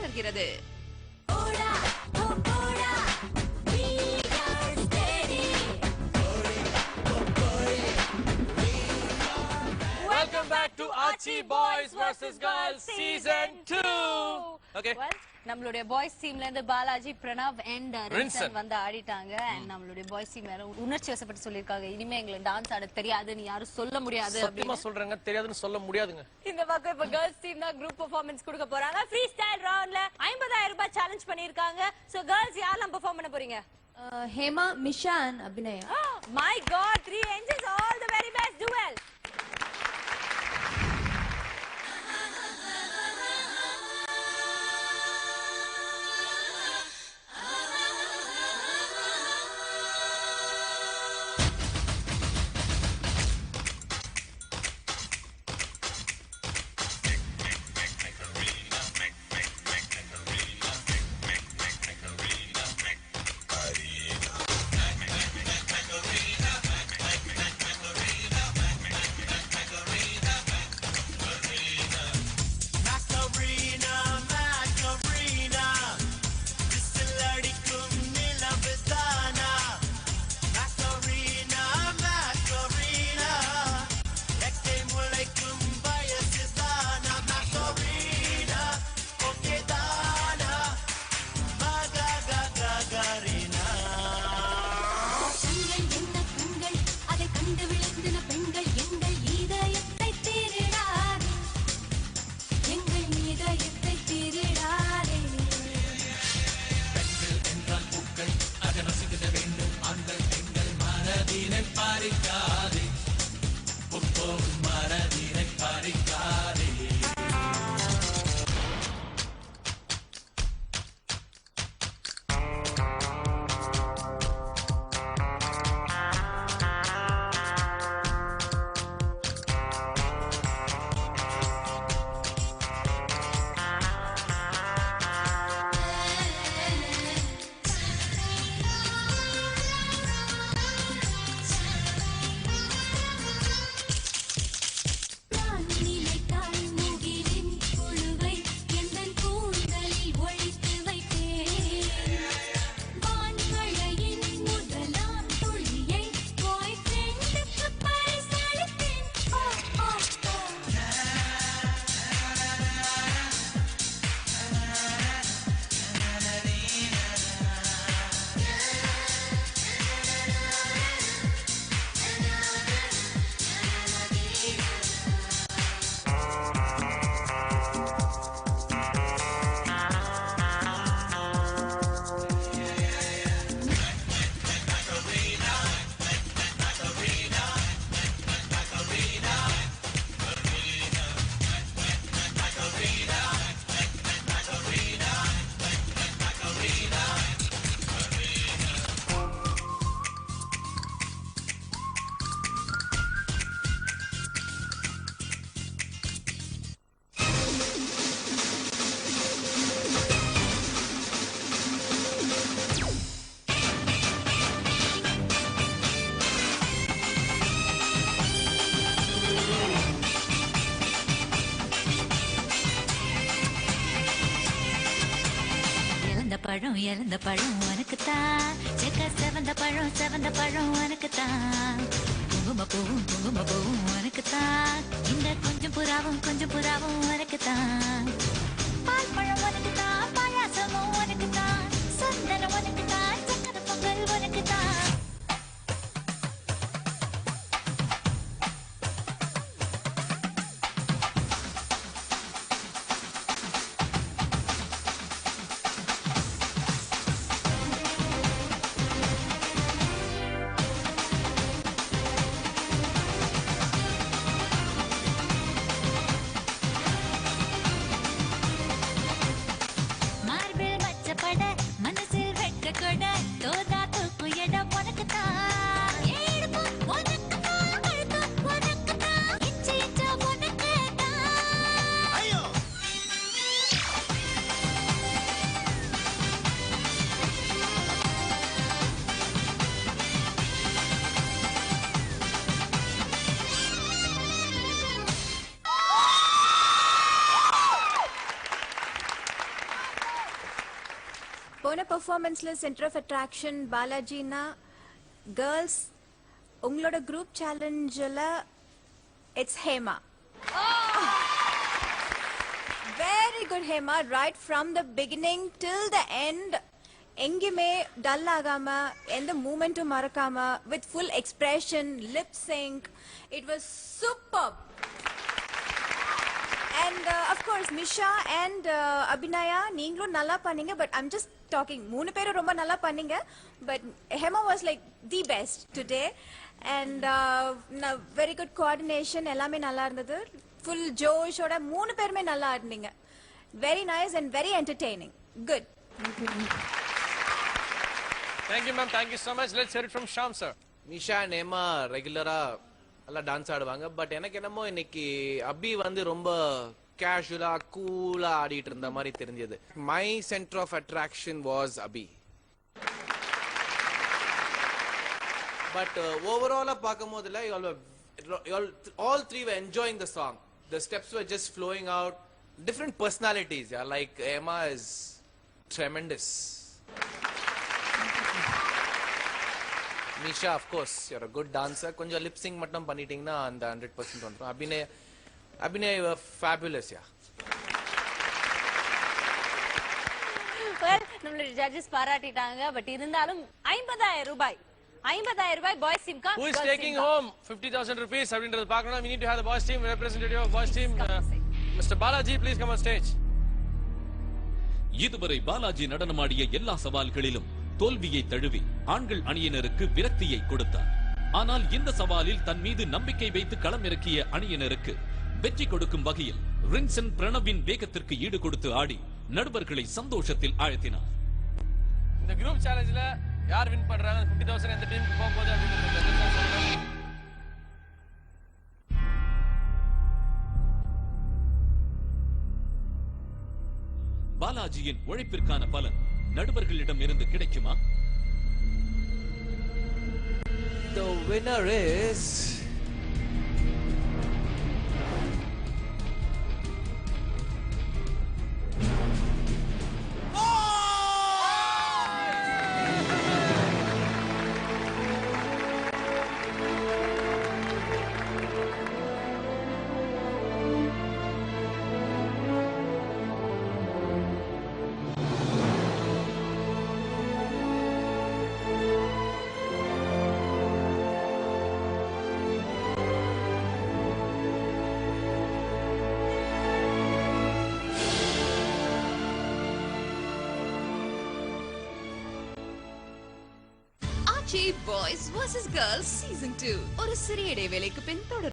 தொடங்குகிறது. Welcome back to Archie Boys vs Girls Season 2. Okay. நம்மளுடைய boys டீம்ல இருந்து பாலாஜி, பிரணவ் அண்ட் ரின்சன் வந்து ஆடிட்டாங்க. அண்ட் நம்மளுடைய பாய்ஸ் டீம் வேற உணர்ச்சி வசப்பட்டு சொல்லிருக்காங்க, இனிமே எங்களுக்கு டான்ஸ் ஆட தெரியாதுன்னு யாரும் சொல்ல முடியாது. சத்தியமா சொல்றாங்க, தெரியாதுன்னு சொல்ல முடியாதுங்க. இந்த பக்கம் இப்ப கேர்ள்ஸ் டீம் தான் குரூப் பெர்ஃபார்மன்ஸ் கொடுக்க போறாங்க. ஃப்ரீ ஸ்டைல் ரவுண்ட்ல 50,000 ரூபாய் சேலஞ்ச் பண்ணிருக்காங்க. சோ கேர்ள்ஸ் யாரெல்லாம் பெர்ஃபார்ம் பண்ண போறீங்க? Hema, மிஷா and Abhinaya. My god, 3 angels, all the very best. Do well. இறந்த பழம் உனக்குத்தான், செவந்த பழம் உனக்குத்தான், குங்கும பூவும் உனக்குத்தான், இந்த கொஞ்சம் புறாவும் உனக்குத்தான், பால் பழம் உனக்குத்தான், பாயாசமும் உனக்குத்தான், சந்தனம் உனக்குத்தான், சக்கரை பொங்கல் உனக்குத்தான். போன பெர்ஃபார்மன்ஸ்ல சென்டர் ஆஃப் அட்ராக்ஷன் பாலாஜினா கேர்ள்ஸ் உங்களோட குரூப் சேலஞ்சில் it's Hema. Very good Hema, right from the beginning till the end. எங்கேயுமே டல் ஆகாம எந்த மூமெண்ட்டும் மறக்காம with full expression, lip sync. It was superb. And of course Misha and Abhinaya நீங்களும் நல்லா பண்ணீங்க, but I'm just talking மூணு பேரும் ரொம்ப நல்லா பண்ணீங்க, but Hema was like the best today. And very good coordination, எல்லாமே நல்லா இருந்தது. Full ஜோஷோட மூணு பேருமே நல்லா ஆடினீங்க. Very nice and very entertaining. Good. Thank you ma'am, thank you so much. Let's hear it from Sham sir. Nisha நேமா ரெகுலரா நல்லா dance ஆடுவாங்க, but எனக்கு என்னமோ இன்னைக்கு அபி வந்து ரொம்ப கேஷுவலா கூலா ஆடிட்டு இருந்த மாதிரி தெரிஞ்சது. My centre of attraction was Abhi. But ஓவராலா பார்க்கும்போதுல all three were enjoying the song. The steps were just flowing out. Different personalities, yeah. Like Emma is tremendous. Misha, of course, you're a good dancer. Konja lip sync mattam pannittingna and 100% vandrum. Abhinay were fabulous, yeah. Well, நம்மளோட judges பாராட்டிட்டாங்க, but இருந்தாலும் 50,000 ரூபாய் boys team கா Who is taking home 50,000 rupees? அப்படின்றது பார்க்கணும். We need to have the boys team representative of boys team. Mr. Balaji, please come on stage. இதுவரை பாலாஜி நடனமாடிய எல்லா சவால்களிலும் தோல்வியை தழுவி ஆண்கள் அணியினருக்கு விரக்தியை கொடுத்தார். ஆனால் இந்த சவாலில் தன் மீது நம்பிக்கை வைத்து களமிறக்கிய அணியினருக்கு வெற்றி கொடுக்கும் வகையில் ரின்சன் பிரணவின் வேகத்திற்கு ஈடு கொடுத்து ஆடி நடுவர்களை சந்தோஷத்தில் ஆழ்த்தினார். இந்த குரூப் சேலஞ்சில் யார் வின் பண்றாங்க, 50,000 எந்த டீமுக்கு போக போகுது அப்படின்றது பாலாஜியின் உழைப்பிற்கான பலன் நடுவர்களிடம் இருந்து கிடைக்குமா? The winner is Boys vs Girls Season 2 ஒரு சிறிய இடைவேளைக்கு பின் தொடரும்.